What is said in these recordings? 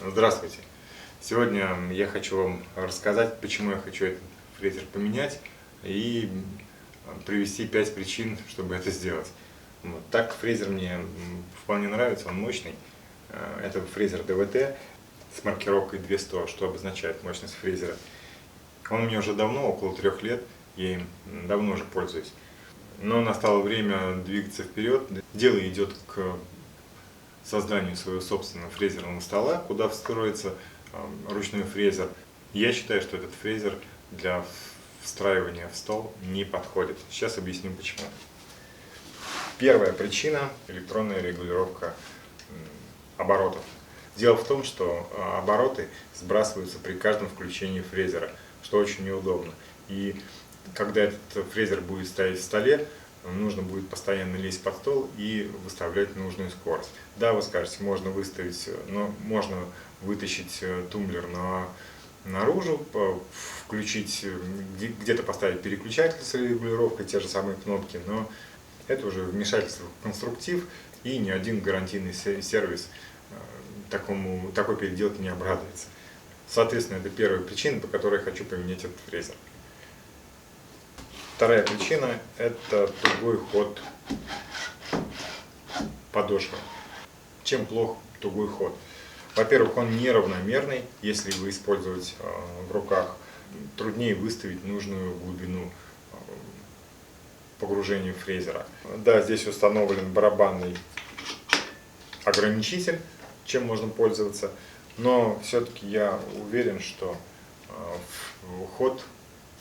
Здравствуйте! Сегодня я хочу вам рассказать, почему я хочу этот фрезер поменять и привести 5 причин, чтобы это сделать. Вот. Так фрезер мне вполне нравится, он мощный. Это фрезер ДВТ с маркировкой 200, что обозначает мощность фрезера. Он у меня уже давно, около 3 лет, я им давно уже пользуюсь. Но настало время двигаться вперед. Дело идет к созданию своего собственного фрезерного стола, куда встроится ручной фрезер. Я считаю, что этот фрезер для встраивания в стол не подходит. Сейчас объясню почему. Первая причина – электронная регулировка оборотов. Дело в том, что обороты сбрасываются при каждом включении фрезера, что очень неудобно. И когда этот фрезер будет стоять в столе, нужно будет постоянно лезть под стол и выставлять нужную скорость. Да, вы скажете, можно выставить, но можно вытащить тумблер наружу, включить, где-то поставить переключатель с регулировкой, те же самые кнопки, но это уже вмешательство в конструктив, и ни один гарантийный сервис такой переделки не обрадуется. Соответственно, это первая причина, по которой я хочу поменять этот фрезер. Вторая причина – это тугой ход подошвы. Чем плох тугой ход? Во-первых, он неравномерный, если вы используете в руках, труднее выставить нужную глубину погружения фрезера. Да, здесь установлен барабанный ограничитель, чем можно пользоваться, но все-таки я уверен, что ход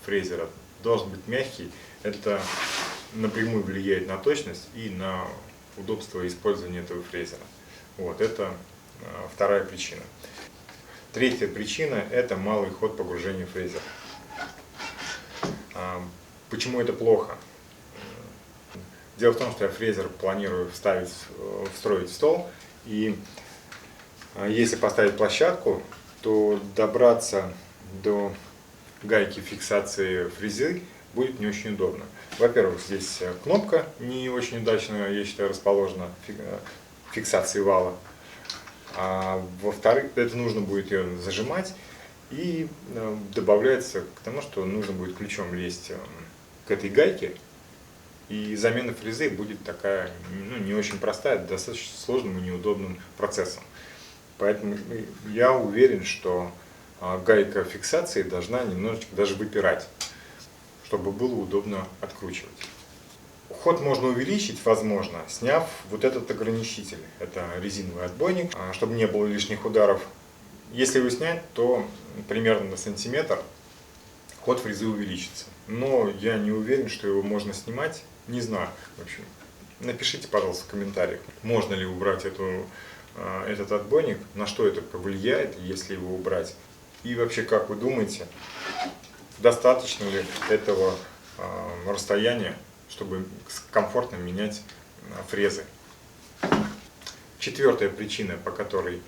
фрезера должен быть мягкий. Это напрямую влияет на точность и на удобство использования этого фрезера. Вот, это вторая причина. Третья причина – это малый ход погружения фрезера. Почему это плохо? Дело в том, что я фрезер планирую встроить в стол, и если поставить площадку, то добраться до гайки фиксации фрезы будет не очень удобно. Во-первых, здесь кнопка не очень удачно, я считаю, расположена фиксации вала. А во-вторых, это нужно будет ее зажимать, и добавляется к тому, что нужно будет ключом лезть к этой гайке, и замена фрезы будет такая, не очень простая, достаточно сложным и неудобным процессом. Поэтому я уверен, что гайка фиксации должна немножечко даже выпирать, чтобы было удобно откручивать. Ход можно увеличить, возможно, сняв вот этот ограничитель. Это резиновый отбойник, чтобы не было лишних ударов. Если его снять, то примерно на сантиметр ход фрезы увеличится. Но я не уверен, что его можно снимать. Не знаю. В общем, напишите, пожалуйста, в комментариях, можно ли убрать этот отбойник, на что это повлияет, если его убрать. И вообще, как вы думаете, достаточно ли этого расстояния, чтобы комфортно менять фрезы? Четвертая причина, по которой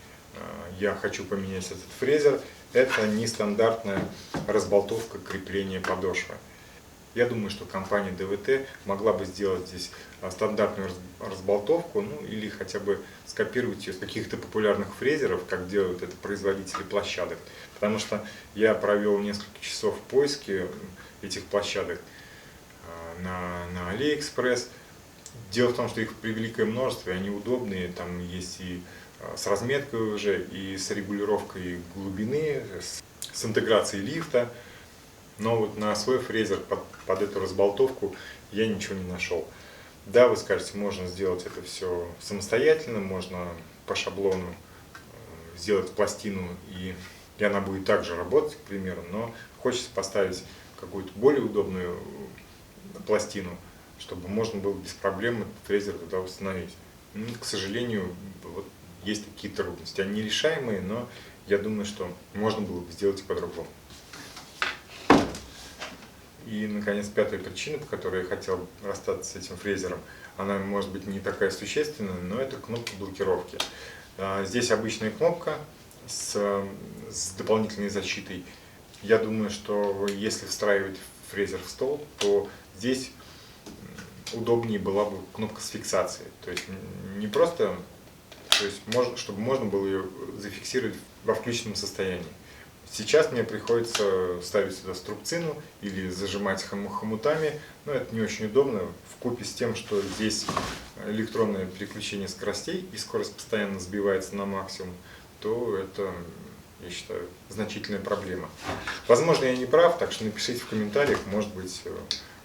я хочу поменять этот фрезер, это нестандартная разболтовка крепления подошвы. Я думаю, что компания ДВТ могла бы сделать здесь стандартную разболтовку, или хотя бы скопировать ее с каких-то популярных фрезеров, как делают это производители площадок. Потому что я провел несколько часов в поиске этих площадок на Алиэкспресс. Дело в том, что их превеликое множество, и они удобные, там есть и с разметкой уже, и с регулировкой глубины, с интеграцией лифта. Но вот на свой фрезер под эту разболтовку я ничего не нашел. Да, вы скажете, можно сделать это все самостоятельно, можно по шаблону сделать пластину, и она будет также работать, к примеру, но хочется поставить какую-то более удобную пластину, чтобы можно было без проблем этот фрезер туда установить. К сожалению, вот есть такие трудности. Они решаемые, но я думаю, что можно было бы сделать и по-другому. И, наконец, пятая причина, по которой я хотел расстаться с этим фрезером, она может быть не такая существенная, но это кнопка блокировки. Здесь обычная кнопка с дополнительной защитой. Я думаю, что если встраивать фрезер в стол, то здесь удобнее была бы кнопка с фиксацией. То есть не просто То есть, чтобы можно было ее зафиксировать во включенном состоянии. Сейчас мне приходится ставить сюда струбцину или зажимать хомутами, но это не очень удобно вкупе с тем, что здесь электронное переключение скоростей и скорость постоянно сбивается на максимум, то это, я считаю, значительная проблема. Возможно, я не прав, так что напишите в комментариях, может быть,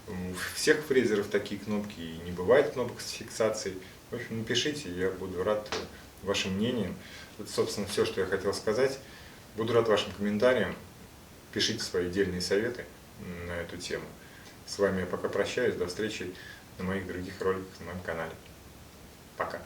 у всех фрезеров такие кнопки и не бывает кнопок с фиксацией. В общем, напишите, я буду рад вашим мнениям. Это, собственно, все, что я хотел сказать. Буду рад вашим комментариям. Пишите свои дельные советы на эту тему. С вами я пока прощаюсь. До встречи на моих других роликах на моем канале. Пока.